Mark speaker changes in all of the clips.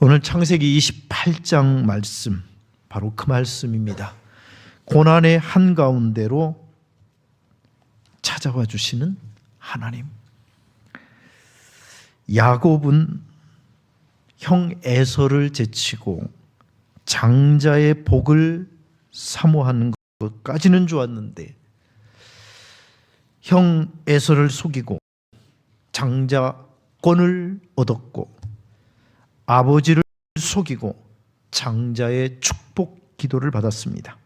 Speaker 1: 오늘 창세기 28장 말씀, 바로 그 말씀입니다. 고난의 한가운데로 찾아와 주시는 하나님. 야곱은 형 에서를 제치고 장자의 복을 사모하는 것까지는 좋았는데, 형 에서를 속이고 장자권을 얻었고, 아버지를 속이고 장자의 축복 기도를 받았습니다.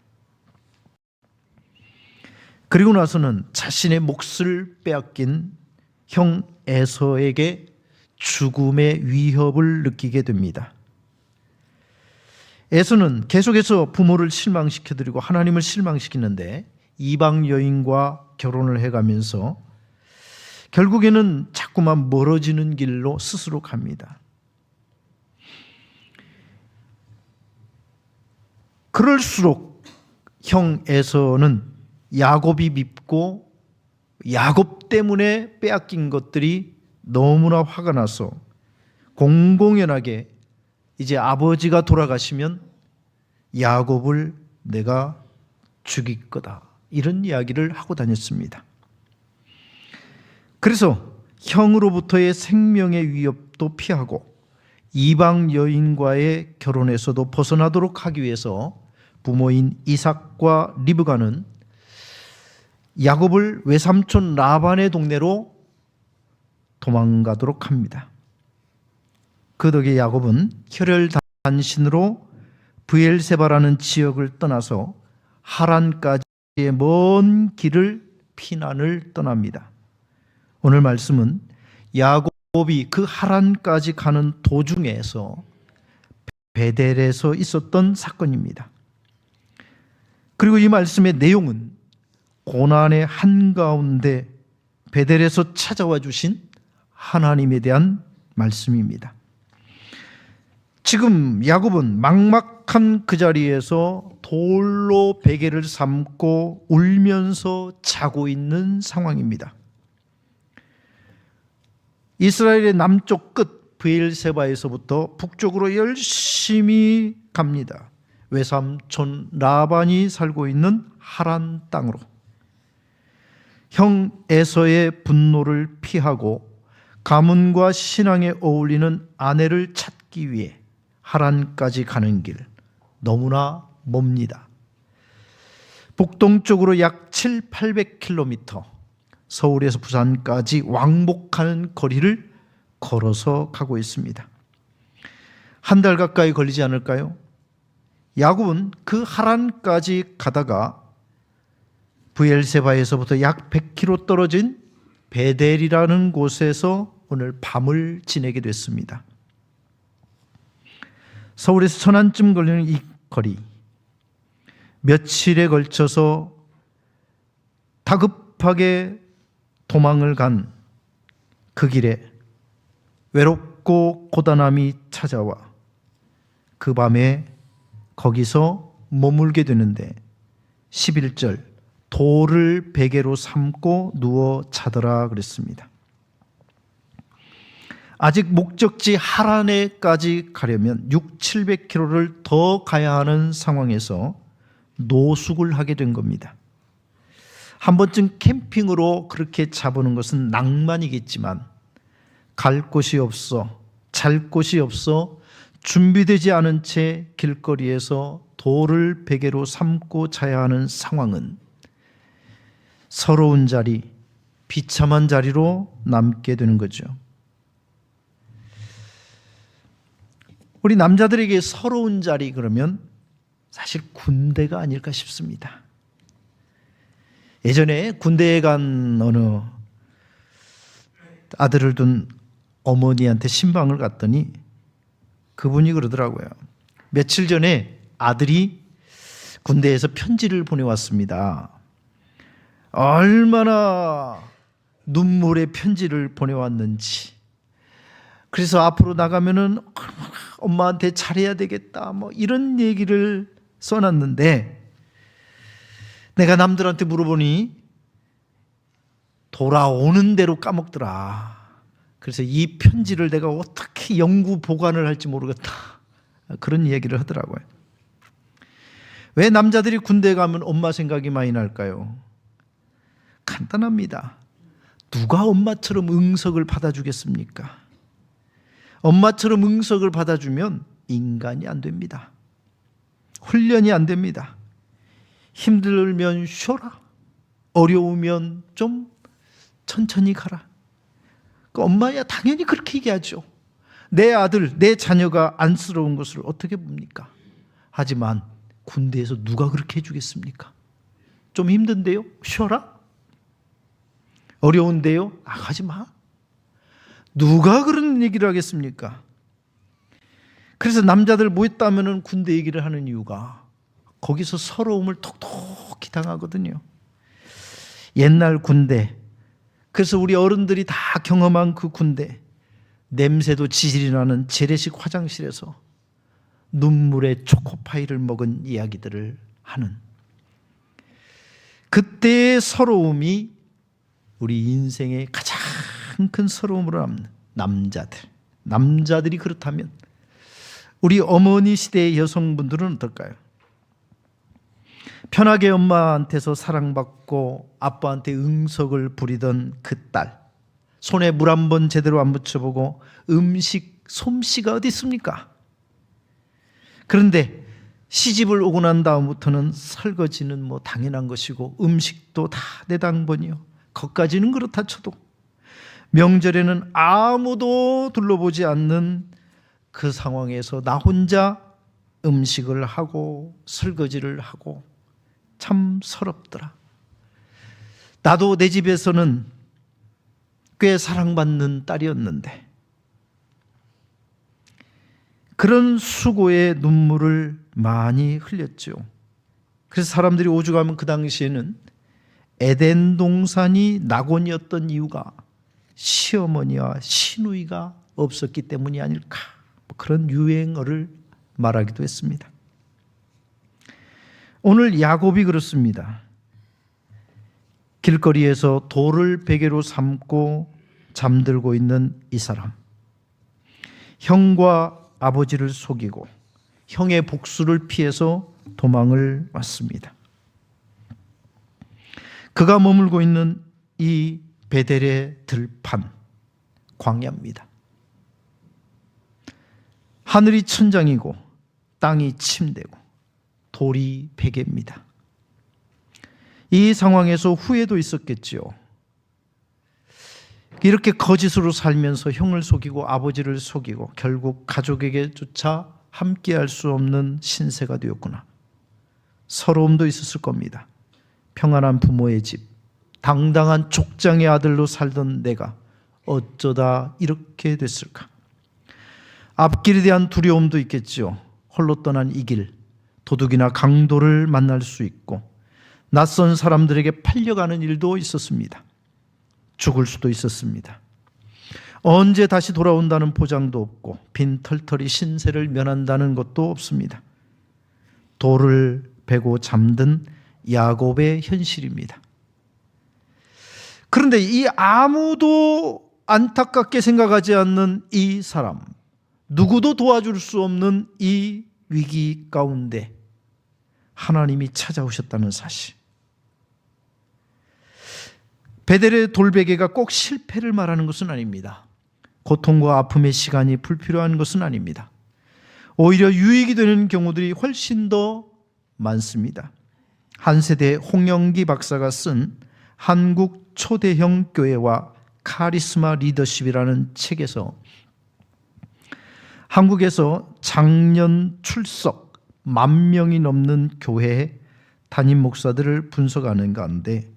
Speaker 1: 그리고 나서는 자신의 몫을 빼앗긴 형 에서에게 죽음의 위협을 느끼게 됩니다. 에서는 계속해서 부모를 실망시켜드리고 하나님을 실망시키는데, 이방 여인과 결혼을 해가면서 결국에는 자꾸만 멀어지는 길로 스스로 갑니다. 그럴수록 형 에서는 야곱이 밉고 야곱 때문에 빼앗긴 것들이 너무나 화가 나서 공공연하게 이제 아버지가 돌아가시면 야곱을 내가 죽일 거다, 이런 이야기를 하고 다녔습니다. 그래서 형으로부터의 생명의 위협도 피하고 이방 여인과의 결혼에서도 벗어나도록 하기 위해서 부모인 이삭과 리브가는 야곱을 외삼촌 라반의 동네로 도망가도록 합니다. 그 덕에 야곱은 혈혈단신으로 브엘세바라는 지역을 떠나서 하란까지의 먼 길을 피난을 떠납니다. 오늘 말씀은 야곱이 그 하란까지 가는 도중에서 베델에서 있었던 사건입니다. 그리고 이 말씀의 내용은 고난의 한가운데 베델에서 찾아와 주신 하나님에 대한 말씀입니다. 지금 야곱은 막막한 그 자리에서 돌로 베개를 삼고 울면서 자고 있는 상황입니다. 이스라엘의 남쪽 끝 브엘세바에서부터 북쪽으로 열심히 갑니다. 외삼촌 라반이 살고 있는 하란 땅으로. 형 에서의 분노를 피하고 가문과 신앙에 어울리는 아내를 찾기 위해 하란까지 가는 길, 너무나 멉니다. 북동쪽으로 약 700-800km, 서울에서 부산까지 왕복하는 거리를 걸어서 가고 있습니다. 한 달 가까이 걸리지 않을까요? 야곱은 그 하란까지 가다가 브엘세바에서부터 약 100km 떨어진 베델이라는 곳에서 오늘 밤을 지내게 됐습니다. 서울에서 천안쯤 걸리는 이 거리, 며칠에 걸쳐서 다급하게 도망을 간 그 길에 외롭고 고단함이 찾아와 그 밤에 거기서 머물게 되는데, 11절 돌을 베개로 삼고 누워 자더라 그랬습니다. 아직 목적지 하란에까지 가려면 600-700km를 더 가야 하는 상황에서 노숙을 하게 된 겁니다. 한 번쯤 캠핑으로 그렇게 자보는 것은 낭만이겠지만, 갈 곳이 없어, 잘 곳이 없어 준비되지 않은 채 길거리에서 돌을 베개로 삼고 자야 하는 상황은 서러운 자리, 비참한 자리로 남게 되는 거죠. 우리 남자들에게 서러운 자리 그러면 사실 군대가 아닐까 싶습니다. 예전에 군대에 간 어느 아들을 둔 어머니한테 신방을 갔더니 그분이 그러더라고요. 며칠 전에 아들이 군대에서 편지를 보내왔습니다. 얼마나 눈물의 편지를 보내왔는지. 그래서 앞으로 나가면은 엄마한테 잘해야 되겠다, 뭐 이런 얘기를 써놨는데, 내가 남들한테 물어보니 돌아오는 대로 까먹더라. 그래서 이 편지를 내가 어떻게 영구 보관을 할지 모르겠다. 그런 얘기를 하더라고요. 왜 남자들이 군대에 가면 엄마 생각이 많이 날까요? 간단합니다. 누가 엄마처럼 응석을 받아주겠습니까? 엄마처럼 응석을 받아주면 인간이 안 됩니다. 훈련이 안 됩니다. 힘들면 쉬어라. 어려우면 좀 천천히 가라. 엄마야 당연히 그렇게 얘기하죠. 내 아들, 내 자녀가 안쓰러운 것을 어떻게 봅니까? 하지만 군대에서 누가 그렇게 해주겠습니까? 좀 힘든데요? 쉬어라? 어려운데요? 가지 마. 누가 그런 얘기를 하겠습니까? 그래서 남자들 모였다면 군대 얘기를 하는 이유가 거기서 서러움을 톡톡히 당하거든요. 옛날 군대, 그래서 우리 어른들이 다 경험한 그 군대, 냄새도 지질이 나는 재래식 화장실에서 눈물의 초코파이를 먹은 이야기들을 하는 그때의 서러움이 우리 인생의 가장 큰 서러움으로 남는 남자들이 그렇다면 우리 어머니 시대의 여성분들은 어떨까요? 편하게 엄마한테서 사랑받고 아빠한테 응석을 부리던 그 딸, 손에 물 한 번 제대로 안 묻혀보고 음식 솜씨가 어디 있습니까? 그런데 시집을 오고 난 다음부터는 설거지는 뭐 당연한 것이고 음식도 다 내당번이요. 거기까지는 그렇다 쳐도 명절에는 아무도 둘러보지 않는 그 상황에서 나 혼자 음식을 하고 설거지를 하고 참 서럽더라. 나도 내 집에서는 꽤 사랑받는 딸이었는데 그런 수고의 눈물을 많이 흘렸죠. 그래서 사람들이 오죽하면 그 당시에는 에덴 동산이 낙원이었던 이유가 시어머니와 시누이가 없었기 때문이 아닐까, 그런 유행어를 말하기도 했습니다. 오늘 야곱이 그렇습니다. 길거리에서 돌을 베개로 삼고 잠들고 있는 이 사람, 형과 아버지를 속이고 형의 복수를 피해서 도망을 왔습니다. 그가 머물고 있는 이 베델의 들판, 광야입니다. 하늘이 천장이고 땅이 침대고 돌이 베개입니다. 이 상황에서 후회도 있었겠죠. 이렇게 거짓으로 살면서 형을 속이고 아버지를 속이고 결국 가족에게조차 함께할 수 없는 신세가 되었구나. 서러움도 있었을 겁니다. 평안한 부모의 집, 당당한 족장의 아들로 살던 내가 어쩌다 이렇게 됐을까. 앞길에 대한 두려움도 있겠죠. 홀로 떠난 이 길, 도둑이나 강도를 만날 수 있고 낯선 사람들에게 팔려가는 일도 있었습니다. 죽을 수도 있었습니다. 언제 다시 돌아온다는 보장도 없고 빈털털이 신세를 면한다는 것도 없습니다. 돌을 베고 잠든 야곱의 현실입니다. 그런데 이 아무도 안타깝게 생각하지 않는 이 사람, 누구도 도와줄 수 없는 이 위기 가운데 하나님이 찾아오셨다는 사실. 베델의 돌베개가 꼭 실패를 말하는 것은 아닙니다. 고통과 아픔의 시간이 불필요한 것은 아닙니다. 오히려 유익이 되는 경우들이 훨씬 더 많습니다. 한 세대 홍영기 박사가 쓴 한국 초대형 교회와 카리스마 리더십이라는 책에서 한국에서 작년 출석 10,000명이 넘는 교회 담임 목사들을 분석하는 가운데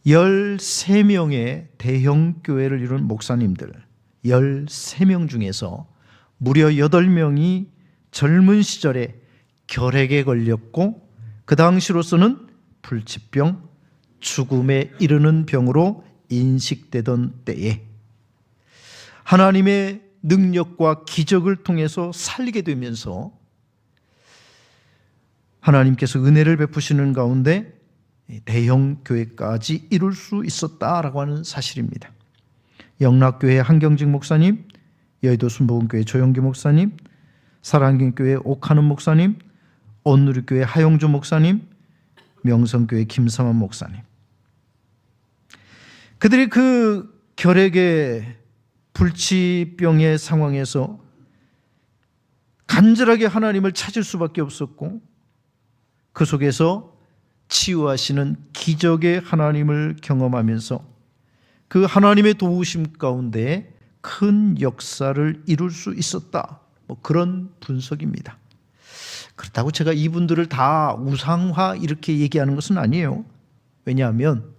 Speaker 1: 13명의 대형 교회를 이룬 목사님들 13명 중에서 무려 8명이 젊은 시절에 결핵에 걸렸고 그 당시로서는 불치병, 죽음에 이르는 병으로 인식되던 때에 하나님의 능력과 기적을 통해서 살게 되면서 하나님께서 은혜를 베푸시는 가운데 대형 교회까지 이룰 수 있었다라고 하는 사실입니다. 영락교회 한경직 목사님, 여의도 순복음교회 조영기 목사님, 사랑교회 옥하는 목사님, 온누리교회 하용주 목사님, 명성교회 김성환 목사님. 그들이 그 결핵의 불치병의 상황에서 간절하게 하나님을 찾을 수밖에 없었고, 그 속에서 치유하시는 기적의 하나님을 경험하면서 그 하나님의 도우심 가운데 큰 역사를 이룰 수 있었다. 그런 분석입니다. 그렇다고 제가 이분들을 다 우상화 이렇게 얘기하는 것은 아니에요. 왜냐하면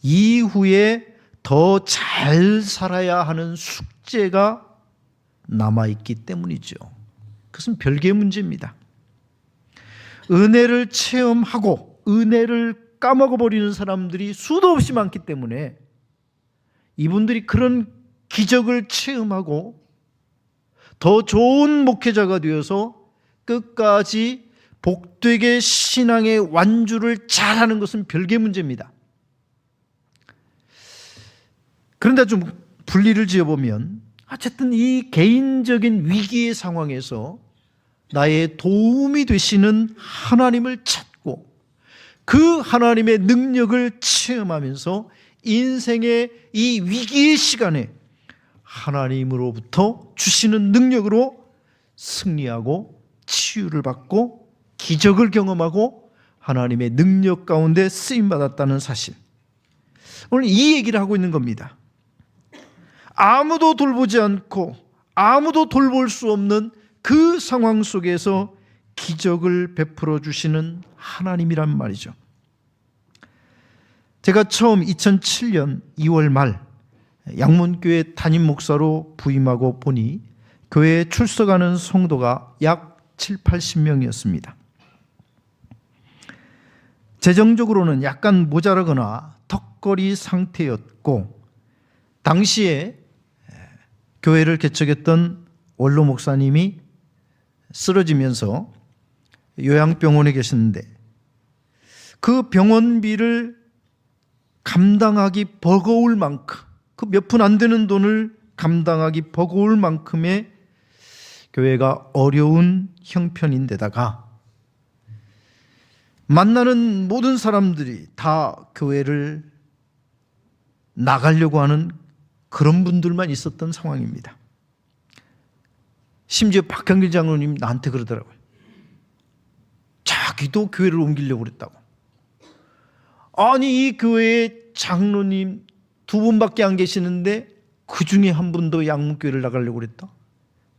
Speaker 1: 이후에 더 잘 살아야 하는 숙제가 남아있기 때문이죠. 그것은 별개의 문제입니다. 은혜를 체험하고 은혜를 까먹어버리는 사람들이 수도 없이 많기 때문에 이분들이 그런 기적을 체험하고 더 좋은 목회자가 되어서 끝까지 복되게 신앙의 완주를 잘하는 것은 별개의 문제입니다. 그런데 좀 분리를 지어보면 어쨌든 이 개인적인 위기의 상황에서 나의 도움이 되시는 하나님을 찾고 그 하나님의 능력을 체험하면서 인생의 이 위기의 시간에 하나님으로부터 주시는 능력으로 승리하고 치유를 받고 기적을 경험하고 하나님의 능력 가운데 쓰임받았다는 사실, 오늘 이 얘기를 하고 있는 겁니다. 아무도 돌보지 않고 아무도 돌볼 수 없는 그 상황 속에서 기적을 베풀어 주시는 하나님이란 말이죠. 제가 처음 2007년 2월 말 양문교회 담임 목사로 부임하고 보니 교회에 출석하는 성도가 약 7, 80명이었습니다. 재정적으로는 약간 모자라거나 턱걸이 상태였고, 당시에 교회를 개척했던 원로 목사님이 쓰러지면서 요양병원에 계셨는데 그 병원비를 감당하기 버거울 만큼, 그 몇 푼 안 되는 돈을 감당하기 버거울 만큼의 교회가 어려운 형편인데다가 만나는 모든 사람들이 다 교회를 나가려고 하는 그런 분들만 있었던 상황입니다. 심지어 박형길 장로님 나한테 그러더라고요. 자기도 교회를 옮기려고 그랬다고. 아니, 이 교회에 장로님 2분밖에 안 계시는데 그 중에 한 분도 양문교회를 나가려고 그랬다.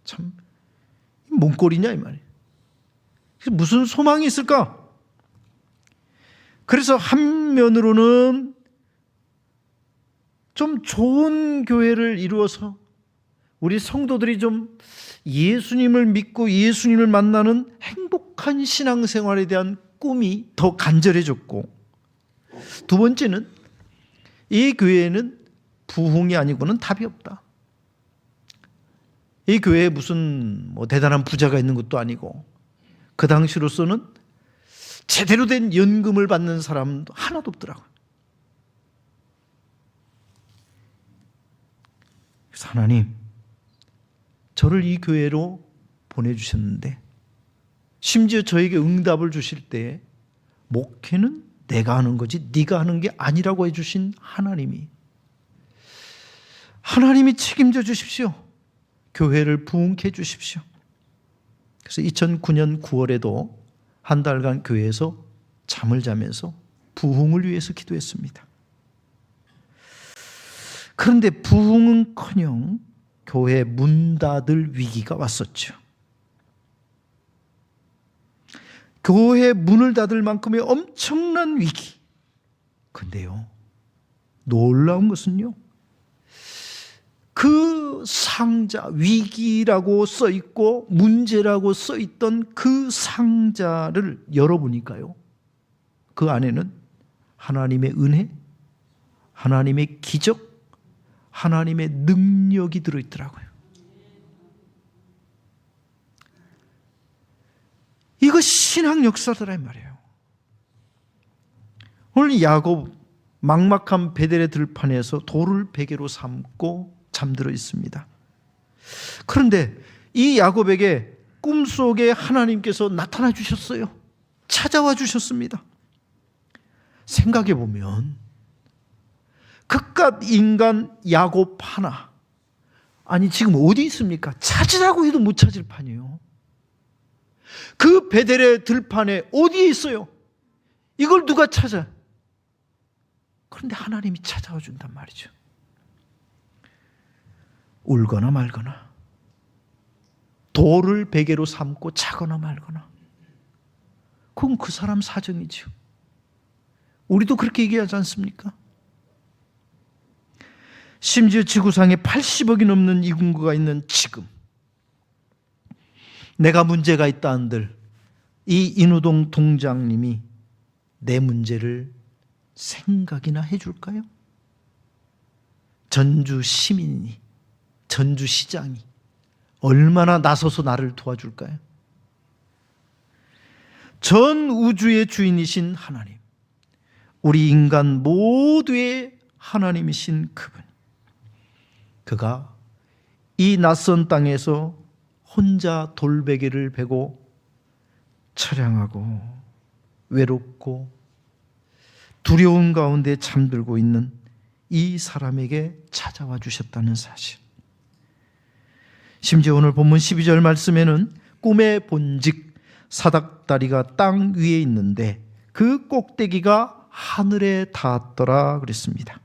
Speaker 1: 참 뭔 꼴이냐 이 말이에요. 무슨 소망이 있을까? 그래서 한 면으로는 좀 좋은 교회를 이루어서 우리 성도들이 좀 예수님을 믿고 예수님을 만나는 행복한 신앙생활에 대한 꿈이 더 간절해졌고, 두 번째는 이 교회에는 부흥이 아니고는 답이 없다. 이 교회에 무슨 대단한 부자가 있는 것도 아니고 그 당시로서는 제대로 된 연금을 받는 사람도 하나도 없더라고요. 그래서 하나님, 저를 이 교회로 보내주셨는데 심지어 저에게 응답을 주실 때 목회는 내가 하는 거지 네가 하는 게 아니라고 해주신 하나님이 책임져 주십시오. 교회를 부흥케 해 주십시오. 그래서 2009년 9월에도 한 달간 교회에서 잠을 자면서 부흥을 위해서 기도했습니다. 그런데 부흥은커녕 교회 문 닫을 위기가 왔었죠. 교회 문을 닫을 만큼의 엄청난 위기. 근데요, 놀라운 것은요, 그 상자, 위기라고 써있고 문제라고 써있던 그 상자를 열어보니까요, 그 안에는 하나님의 은혜, 하나님의 기적, 하나님의 능력이 들어있더라고요. 이거 신앙 역사더라 이 말이에요. 오늘 야곱 막막한 베델의 들판에서 돌을 베개로 삼고 잠들어 있습니다. 그런데 이 야곱에게 꿈속에 하나님께서 나타나 주셨어요. 찾아와 주셨습니다. 생각해 보면 그깟 인간 야곱 하나, 아니 지금 어디 있습니까? 찾으라고 해도 못 찾을 판이에요. 그 베델의 들판에 어디에 있어요? 이걸 누가 찾아? 그런데 하나님이 찾아와 준단 말이죠. 울거나 말거나, 돌을 베개로 삼고 자거나 말거나, 그건 그 사람 사정이죠. 우리도 그렇게 얘기하지 않습니까? 심지어 지구상에 80억이 넘는 인구가 있는 지금, 내가 문제가 있다 한들 이 인우동 동장님이 내 문제를 생각이나 해줄까요? 전주 시민이, 전주시장이 얼마나 나서서 나를 도와줄까요? 전 우주의 주인이신 하나님, 우리 인간 모두의 하나님이신 그분, 그가 이 낯선 땅에서 혼자 돌베개를 베고 처량하고 외롭고 두려운 가운데 잠들고 있는 이 사람에게 찾아와 주셨다는 사실. 심지어 오늘 본문 12절 말씀에는 꿈에 본즉 사닥다리가 땅 위에 있는데 그 꼭대기가 하늘에 닿았더라 그랬습니다.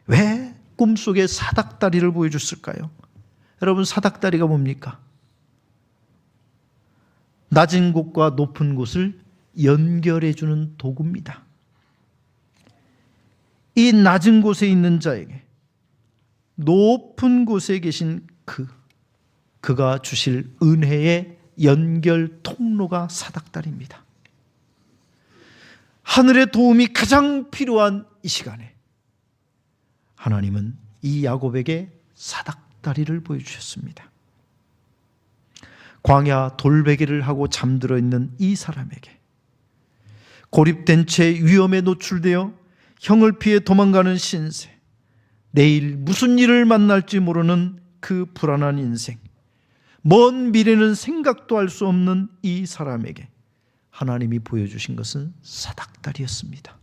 Speaker 1: 왜 꿈속에 사닥다리를 보여줬을까요? 여러분, 사닥다리가 뭡니까? 낮은 곳과 높은 곳을 연결해주는 도구입니다. 이 낮은 곳에 있는 자에게 높은 곳에 계신 그가 주실 은혜의 연결 통로가 사닥다리입니다. 하늘의 도움이 가장 필요한 이 시간에 하나님은 이 야곱에게 사닥다리를 보여주셨습니다. 광야 돌베개를 하고 잠들어 있는 이 사람에게, 고립된 채 위험에 노출되어 형을 피해 도망가는 신세, 내일 무슨 일을 만날지 모르는 그 불안한 인생, 먼 미래는 생각도 할 수 없는 이 사람에게 하나님이 보여주신 것은 사닥다리였습니다.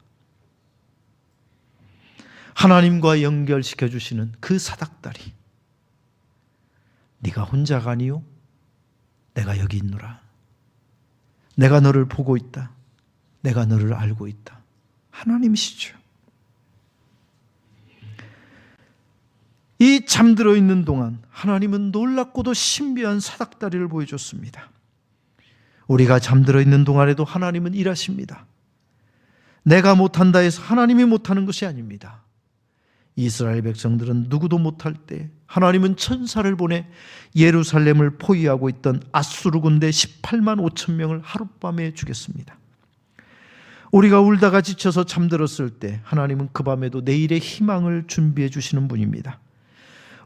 Speaker 1: 하나님과 연결시켜 주시는 그 사닥다리. 네가 혼자가 아니요, 내가 여기 있노라. 내가 너를 보고 있다. 내가 너를 알고 있다. 하나님이시죠. 이 잠들어 있는 동안 하나님은 놀랍고도 신비한 사닥다리를 보여줬습니다. 우리가 잠들어 있는 동안에도 하나님은 일하십니다. 내가 못한다 해서 하나님이 못하는 것이 아닙니다. 이스라엘 백성들은 누구도 못할 때 하나님은 천사를 보내 예루살렘을 포위하고 있던 아수르 군대 18만 5천 명을 하룻밤에 죽였습니다. 우리가 울다가 지쳐서 잠들었을 때 하나님은 그 밤에도 내일의 희망을 준비해 주시는 분입니다.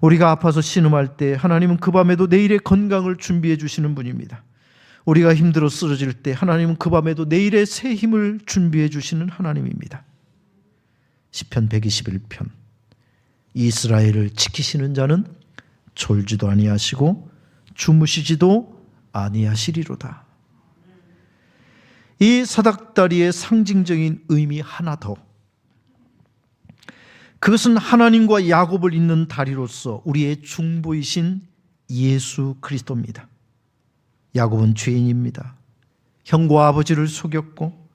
Speaker 1: 우리가 아파서 신음할 때 하나님은 그 밤에도 내일의 건강을 준비해 주시는 분입니다. 우리가 힘들어 쓰러질 때 하나님은 그 밤에도 내일의 새 힘을 준비해 주시는 하나님입니다. 시편 121편, 이스라엘을 지키시는 자는 졸지도 아니하시고 주무시지도 아니하시리로다. 이 사닥다리의 상징적인 의미 하나 더, 그것은 하나님과 야곱을 잇는 다리로서 우리의 중보이신 예수 그리스도입니다. 야곱은 죄인입니다. 형과 아버지를 속였고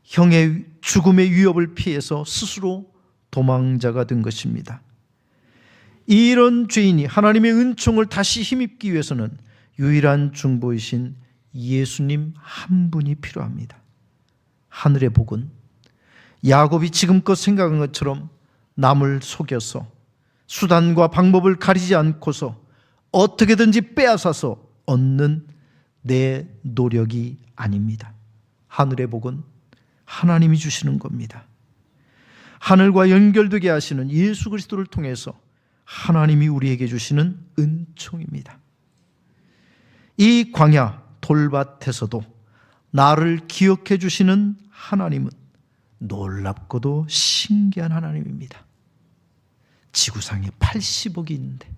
Speaker 1: 형의 죽음의 위협을 피해서 스스로 도망자가 된 것입니다. 이런 죄인이 하나님의 은총을 다시 힘입기 위해서는 유일한 중보이신 예수님 한 분이 필요합니다. 하늘의 복은 야곱이 지금껏 생각한 것처럼 남을 속여서 수단과 방법을 가리지 않고서 어떻게든지 빼앗아서 얻는 내 노력이 아닙니다. 하늘의 복은 하나님이 주시는 겁니다. 하늘과 연결되게 하시는 예수 그리스도를 통해서 하나님이 우리에게 주시는 은총입니다. 이 광야 돌밭에서도 나를 기억해 주시는 하나님은 놀랍고도 신기한 하나님입니다. 지구상에 80억이 있는데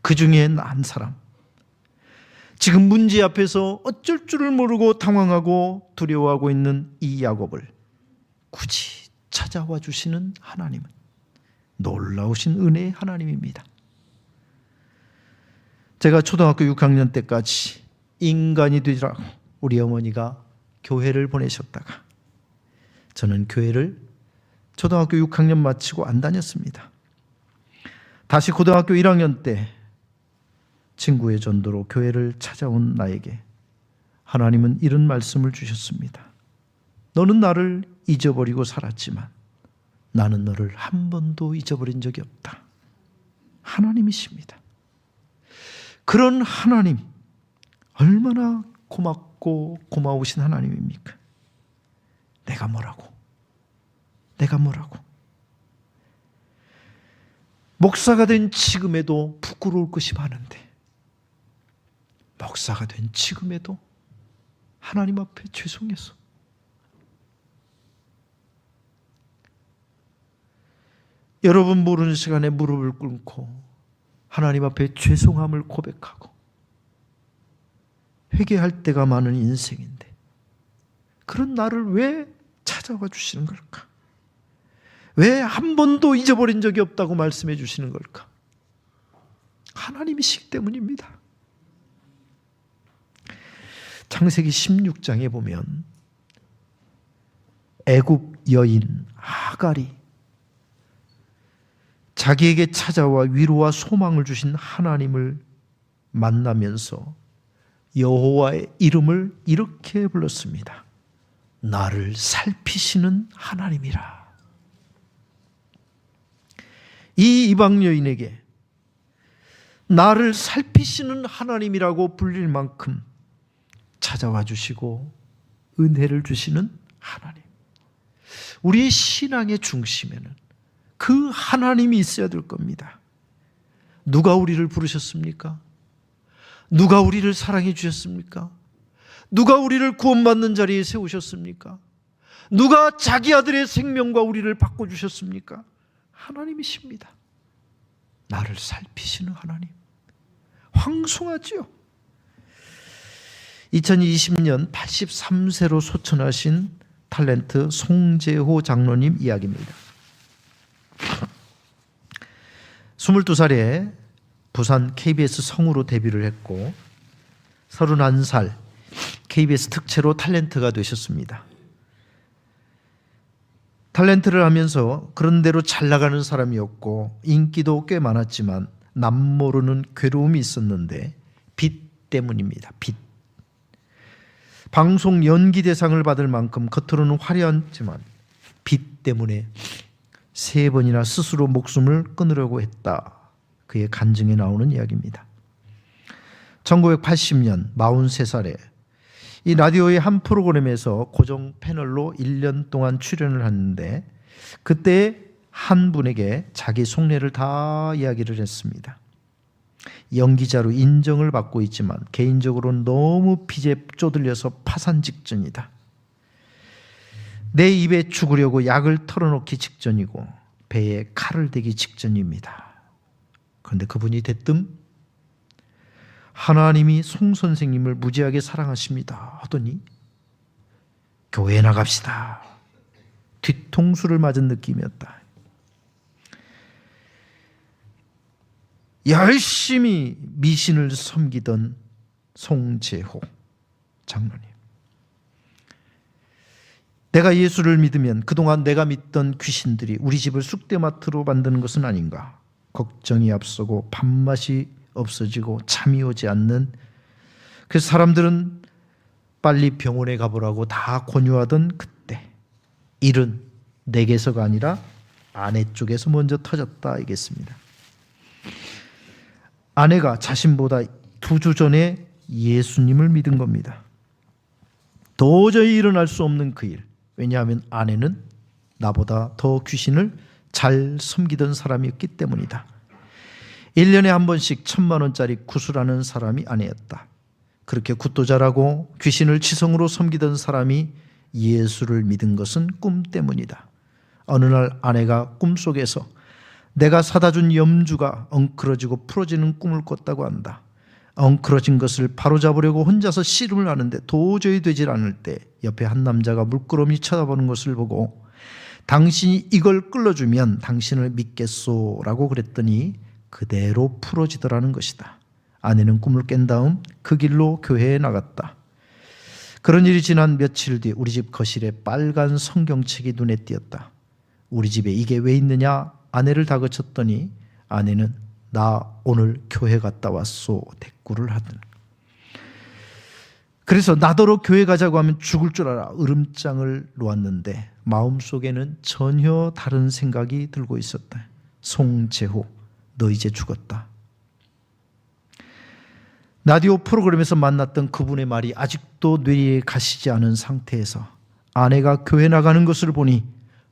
Speaker 1: 그 중에 한 사람, 지금 문제 앞에서 어쩔 줄을 모르고 당황하고 두려워하고 있는 이 야곱을 굳이 찾아와 주시는 하나님은 놀라우신 은혜의 하나님입니다. 제가 초등학교 6학년 때까지 인간이 되리라고 우리 어머니가 교회를 보내셨다가 저는 교회를 초등학교 6학년 마치고 안 다녔습니다. 다시 고등학교 1학년 때 친구의 전도로 교회를 찾아온 나에게 하나님은 이런 말씀을 주셨습니다. 너는 나를 잊어버리고 살았지만 나는 너를 한 번도 잊어버린 적이 없다. 하나님이십니다. 그런 하나님, 얼마나 고맙고 고마우신 하나님입니까? 내가 뭐라고? 목사가 된 지금에도 부끄러울 것이 많은데 목사가 된 지금에도 하나님 앞에 죄송해서 여러분 모르는 시간에 무릎을 꿇고 하나님 앞에 죄송함을 고백하고 회개할 때가 많은 인생인데 그런 나를 왜 찾아와 주시는 걸까? 왜 한 번도 잊어버린 적이 없다고 말씀해 주시는 걸까? 하나님이시기 때문입니다. 창세기 16장에 보면 애굽 여인 하갈이 자기에게 찾아와 위로와 소망을 주신 하나님을 만나면서 여호와의 이름을 이렇게 불렀습니다. 나를 살피시는 하나님이라. 이 이방 여인에게 나를 살피시는 하나님이라고 불릴 만큼 찾아와 주시고 은혜를 주시는 하나님. 우리의 신앙의 중심에는 그 하나님이 있어야 될 겁니다. 누가 우리를 부르셨습니까? 누가 우리를 사랑해 주셨습니까? 누가 우리를 구원받는 자리에 세우셨습니까? 누가 자기 아들의 생명과 우리를 바꿔주셨습니까? 하나님이십니다. 나를 살피시는 하나님. 황송하지요. 2020년 83세로 소천하신 탤런트 송재호 장로님 이야기입니다. 22살에 부산 KBS 성우로 데뷔를 했고 31살 KBS 특채로 탤런트가 되셨습니다. 탤런트를 하면서 그런대로 잘 나가는 사람이었고 인기도 꽤 많았지만 남모르는 괴로움이 있었는데 빚 때문입니다. 빚. 방송 연기대상을 받을 만큼 겉으로는 화려하지만 빚 때문에 3번이나 스스로 목숨을 끊으려고 했다. 그의 간증에 나오는 이야기입니다. 1980년 43살에 이 라디오의 한 프로그램에서 고정 패널로 1년 동안 출연을 했는데 그때 한 분에게 자기 속내를 다 이야기를 했습니다. 연기자로 인정을 받고 있지만 개인적으로는 너무 빚에 쪼들려서 파산 직전이다. 내 입에 죽으려고 약을 털어놓기 직전이고 배에 칼을 대기 직전입니다. 그런데 그분이 대뜸 하나님이 송 선생님을 무지하게 사랑하십니다 하더니 교회 나갑시다. 뒤통수를 맞은 느낌이었다. 열심히 미신을 섬기던 송재호 장로님. 내가 예수를 믿으면 그동안 내가 믿던 귀신들이 우리 집을 쑥대마트로 만드는 것은 아닌가. 걱정이 앞서고 밥맛이 없어지고 잠이 오지 않는, 그래서 사람들은 빨리 병원에 가보라고 다 권유하던 그때 일은 내게서가 아니라 아내 쪽에서 먼저 터졌다 알겠습니다. 아내가 자신보다 2주 전에 예수님을 믿은 겁니다. 도저히 일어날 수 없는 그 일. 왜냐하면 아내는 나보다 더 귀신을 잘 섬기던 사람이었기 때문이다. 1년에 한 번씩 1,000만 원짜리 구슬하는 사람이 아내였다. 그렇게 굿도 잘하고 귀신을 지성으로 섬기던 사람이 예수를 믿은 것은 꿈 때문이다. 어느 날 아내가 꿈속에서 내가 사다 준 염주가 엉클어지고 풀어지는 꿈을 꿨다고 한다. 엉클어진 것을 바로잡으려고 혼자서 씨름을 하는데 도저히 되질 않을 때 옆에 한 남자가 물끄러미 쳐다보는 것을 보고 당신이 이걸 끌어주면 당신을 믿겠소 라고 그랬더니 그대로 풀어지더라는 것이다. 아내는 꿈을 깬 다음 그 길로 교회에 나갔다. 그런 일이 지난 며칠 뒤 우리 집 거실에 빨간 성경책이 눈에 띄었다. 우리 집에 이게 왜 있느냐 아내를 다그쳤더니 아내는 나 오늘 교회 갔다 왔소 대꾸를 하더니 그래서 나더러 교회 가자고 하면 죽을 줄 알아 으름장을 놓았는데 마음속에는 전혀 다른 생각이 들고 있었다. 송재호, 너 이제 죽었다. 라디오 프로그램에서 만났던 그분의 말이 아직도 뇌리에 가시지 않은 상태에서 아내가 교회 나가는 것을 보니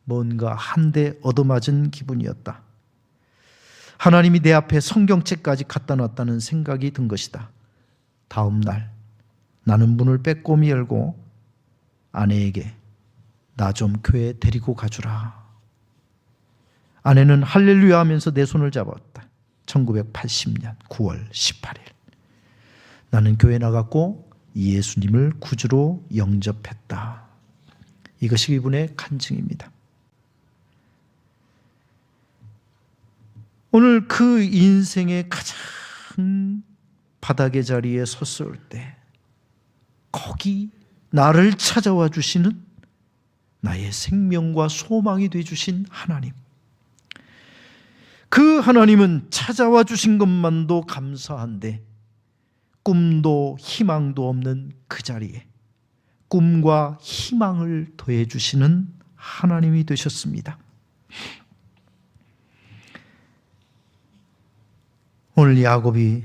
Speaker 1: 뭔가 한 대 얻어맞은 기분이었다. 하나님이 내 앞에 성경책까지 갖다 놨다는 생각이 든 것이다. 다음 날 나는 문을 빼꼼히 열고 아내에게 나 좀 교회 데리고 가주라. 아내는 할렐루야 하면서 내 손을 잡았다. 1980년 9월 18일 나는 교회 나갔고 예수님을 구주로 영접했다. 이것이 이분의 간증입니다. 오늘 그 인생의 가장 바닥의 자리에 섰을 때 거기 나를 찾아와 주시는 나의 생명과 소망이 돼 주신 하나님, 그 하나님은 찾아와 주신 것만도 감사한데 꿈도 희망도 없는 그 자리에 꿈과 희망을 더해 주시는 하나님이 되셨습니다. 오늘 야곱이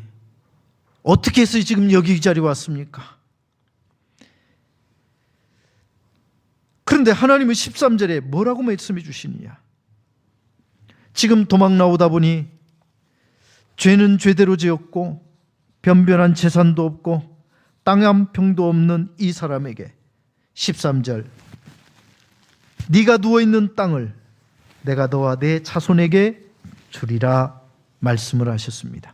Speaker 1: 어떻게 해서 지금 여기 이 자리에 왔습니까? 그런데 하나님은 13절에 뭐라고 말씀해 주시느냐? 지금 도망 나오다 보니 죄는 죄대로 지었고 변변한 재산도 없고 땅 한 평도 없는 이 사람에게 13절 네가 누워있는 땅을 내가 너와 내 자손에게 주리라 말씀을 하셨습니다.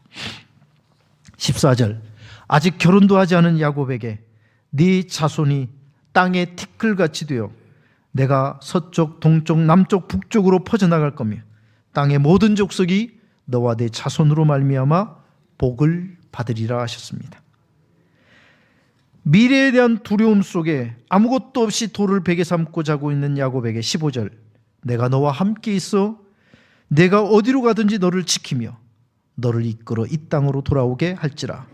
Speaker 1: 14절 아직 결혼도 하지 않은 야곱에게 네 자손이 땅의 티끌같이 되어 내가 서쪽, 동쪽, 남쪽, 북쪽으로 퍼져나갈 거며 땅의 모든 족속이 너와 내 자손으로 말미암아 복을 받으리라 하셨습니다. 미래에 대한 두려움 속에 아무것도 없이 돌을 베개 삼고 자고 있는 야곱에게 15절 내가 너와 함께 있어 내가 어디로 가든지 너를 지키며 너를 이끌어 이 땅으로 돌아오게 할지라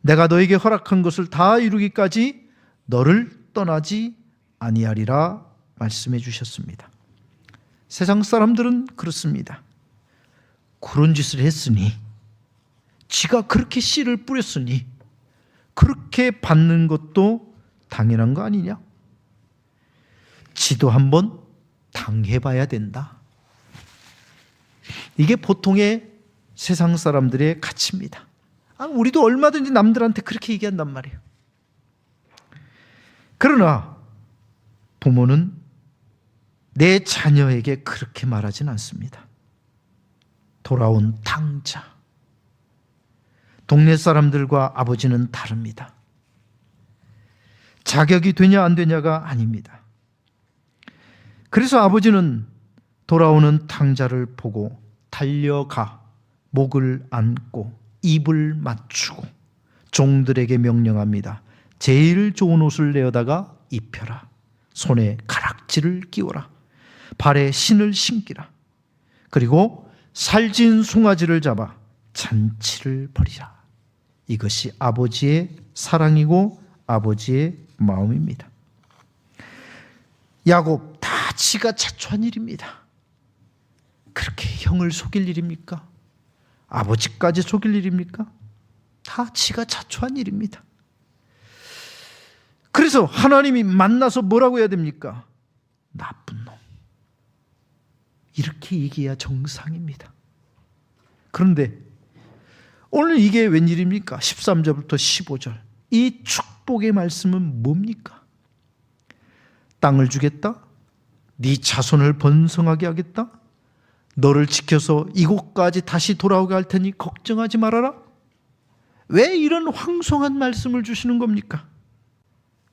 Speaker 1: 내가 너에게 허락한 것을 다 이루기까지 너를 떠나지 아니하리라 말씀해 주셨습니다. 세상 사람들은 그렇습니다. 그런 짓을 했으니 지가 그렇게 씨를 뿌렸으니 그렇게 받는 것도 당연한 거 아니냐? 지도 한번 당해봐야 된다. 이게 보통의 세상 사람들의 가치입니다. 우리도 얼마든지 남들한테 그렇게 얘기한단 말이에요. 그러나 부모는 내 자녀에게 그렇게 말하진 않습니다. 돌아온 탕자. 동네 사람들과 아버지는 다릅니다. 자격이 되냐 안 되냐가 아닙니다. 그래서 아버지는 돌아오는 탕자를 보고 달려가 목을 안고 입을 맞추고 종들에게 명령합니다. 제일 좋은 옷을 내어다가 입혀라. 손에 가락지를 끼워라. 발에 신을 신기라. 그리고 살진 송아지를 잡아 잔치를 벌이라. 이것이 아버지의 사랑이고 아버지의 마음입니다. 야곱 다 지가 자초한 일입니다. 그렇게 형을 속일 일입니까? 아버지까지 속일 일입니까? 다 지가 자초한 일입니다. 그래서 하나님이 만나서 뭐라고 해야 됩니까? 나쁜 놈. 이렇게 얘기해야 정상입니다. 그런데 오늘 이게 웬일입니까? 13절부터 15절. 이 축복의 말씀은 뭡니까? 땅을 주겠다? 네 자손을 번성하게 하겠다? 너를 지켜서 이곳까지 다시 돌아오게 할 테니 걱정하지 말아라. 왜 이런 황송한 말씀을 주시는 겁니까?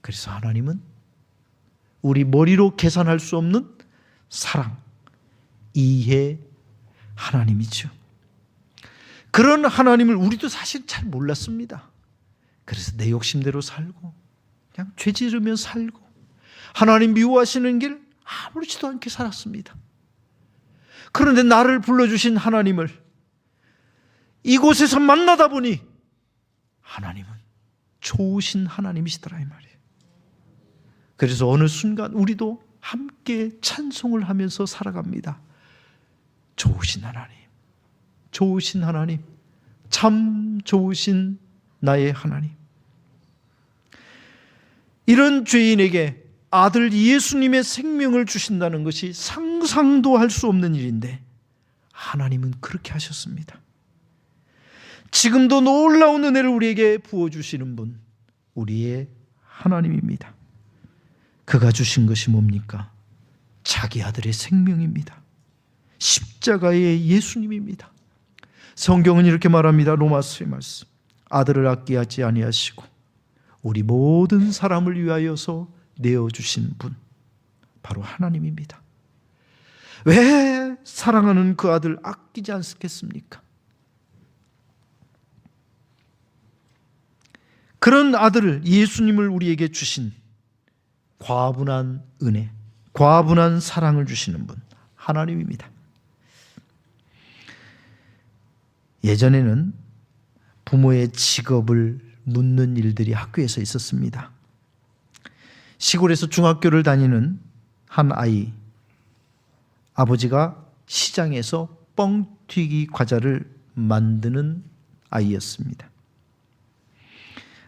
Speaker 1: 그래서 하나님은 우리 머리로 계산할 수 없는 사랑, 이해 하나님이죠. 그런 하나님을 우리도 사실 잘 몰랐습니다. 그래서 내 욕심대로 살고 그냥 죄 지르며 살고 하나님 미워하시는 길 아무렇지도 않게 살았습니다. 그런데 나를 불러주신 하나님을 이곳에서 만나다 보니 하나님은 좋으신 하나님이시더라 이 말이에요. 그래서 어느 순간 우리도 함께 찬송을 하면서 살아갑니다. 좋으신 하나님, 좋으신 하나님, 참 좋으신 나의 하나님. 이런 죄인에게 아들 예수님의 생명을 주신다는 것이 상상도 할 수 없는 일인데 하나님은 그렇게 하셨습니다. 지금도 놀라운 은혜를 우리에게 부어주시는 분, 우리의 하나님입니다. 그가 주신 것이 뭡니까? 자기 아들의 생명입니다. 십자가의 예수님입니다. 성경은 이렇게 말합니다. 로마서의 말씀. 아들을 아끼하지 아니하시고 우리 모든 사람을 위하여서 내어주신 분, 바로 하나님입니다. 왜 사랑하는 그 아들 아끼지 않겠습니까? 그런 아들을, 예수님을 우리에게 주신 과분한 은혜, 과분한 사랑을 주시는 분, 하나님입니다. 예전에는 부모의 직업을 묻는 일들이 학교에서 있었습니다. 시골에서 중학교를 다니는 한 아이, 아버지가 시장에서 뻥튀기 과자를 만드는 아이였습니다.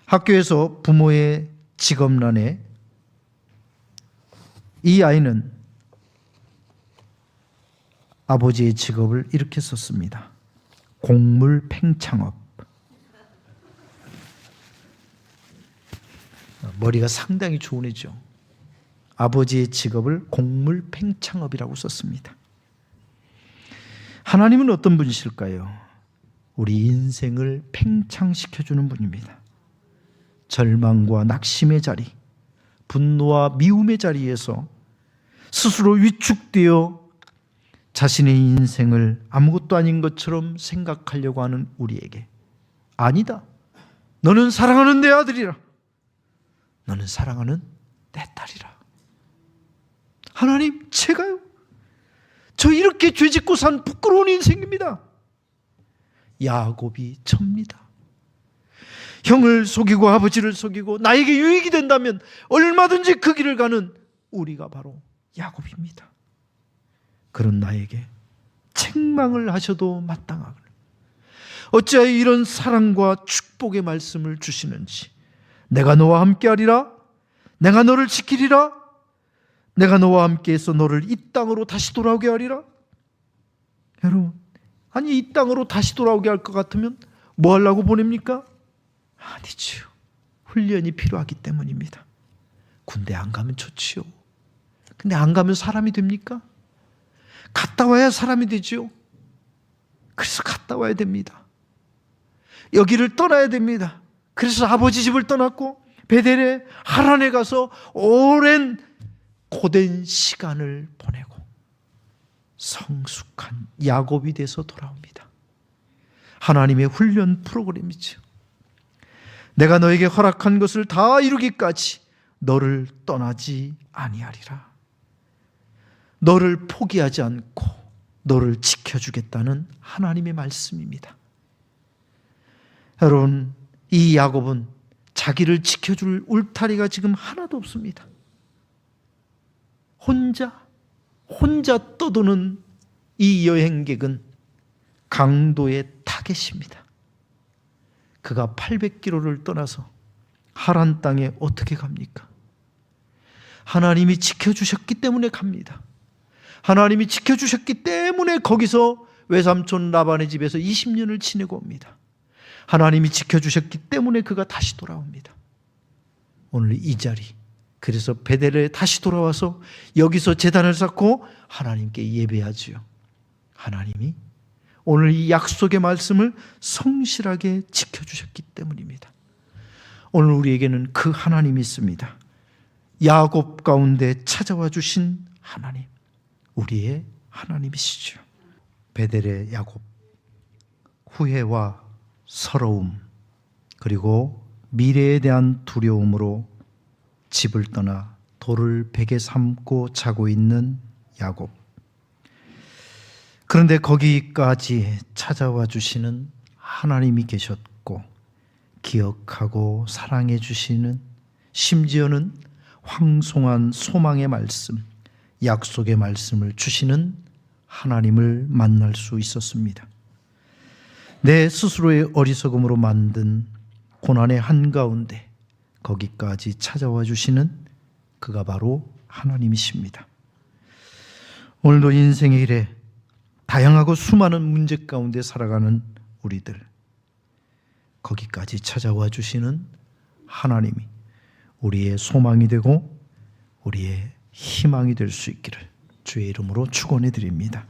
Speaker 1: 학교에서 부모의 직업란에 이 아이는 아버지의 직업을 이렇게 썼습니다. 곡물 팽창업. 머리가 상당히 좋은 애죠. 아버지의 직업을 곡물 팽창업이라고 썼습니다. 하나님은 어떤 분이실까요? 우리 인생을 팽창시켜주는 분입니다. 절망과 낙심의 자리, 분노와 미움의 자리에서 스스로 위축되어 자신의 인생을 아무것도 아닌 것처럼 생각하려고 하는 우리에게, 아니다, 너는 사랑하는 내 아들이라, 너는 사랑하는 내 딸이라. 하나님, 제가요? 저 이렇게 죄짓고 산 부끄러운 인생입니다. 야곱이 접니다. 형을 속이고 아버지를 속이고 나에게 유익이 된다면 얼마든지 그 길을 가는 우리가 바로 야곱입니다. 그런 나에게 책망을 하셔도 마땅하거늘 어찌하여 이런 사랑과 축복의 말씀을 주시는지. 내가 너와 함께하리라, 내가 너를 지키리라, 내가 너와 함께해서 너를 이 땅으로 다시 돌아오게 하리라. 여러분, 아니 이 땅으로 다시 돌아오게 할 것 같으면 뭐 하려고 보냅니까? 아니지요. 훈련이 필요하기 때문입니다. 군대 안 가면 좋지요. 근데 안 가면 사람이 됩니까? 갔다 와야 사람이 되지요. 그래서 갔다 와야 됩니다. 여기를 떠나야 됩니다. 그래서 아버지 집을 떠났고 베델에 하란에 가서 오랜 고된 시간을 보내고 성숙한 야곱이 돼서 돌아옵니다. 하나님의 훈련 프로그램이죠. 내가 너에게 허락한 것을 다 이루기까지 너를 떠나지 아니하리라. 너를 포기하지 않고 너를 지켜주겠다는 하나님의 말씀입니다. 여러분, 이 야곱은 자기를 지켜줄 울타리가 지금 하나도 없습니다. 혼자 떠도는 이 여행객은 강도의 타겟입니다. 그가 800km를 떠나서 하란 땅에 어떻게 갑니까? 하나님이 지켜주셨기 때문에 갑니다. 하나님이 지켜주셨기 때문에 거기서 외삼촌 라반의 집에서 20년을 지내고 옵니다. 하나님이 지켜주셨기 때문에 그가 다시 돌아옵니다. 오늘 이 자리, 그래서 베델에 다시 돌아와서 여기서 제단을 쌓고 하나님께 예배하지요. 하나님이 오늘 이 약속의 말씀을 성실하게 지켜주셨기 때문입니다. 오늘 우리에게는 그 하나님이 있습니다. 야곱 가운데 찾아와 주신 하나님, 우리의 하나님이시죠. 베델의 야곱, 후회와 서러움 그리고 미래에 대한 두려움으로 집을 떠나 돌을 베개 삼고 자고 있는 야곱. 그런데 거기까지 찾아와 주시는 하나님이 계셨고 기억하고 사랑해 주시는, 심지어는 황송한 소망의 말씀, 약속의 말씀을 주시는 하나님을 만날 수 있었습니다. 내 스스로의 어리석음으로 만든 고난의 한가운데 거기까지 찾아와 주시는 그가 바로 하나님이십니다. 오늘도 인생의 길에 다양하고 수많은 문제 가운데 살아가는 우리들, 거기까지 찾아와 주시는 하나님이 우리의 소망이 되고 우리의 희망이 될 수 있기를 주의 이름으로 축원해 드립니다.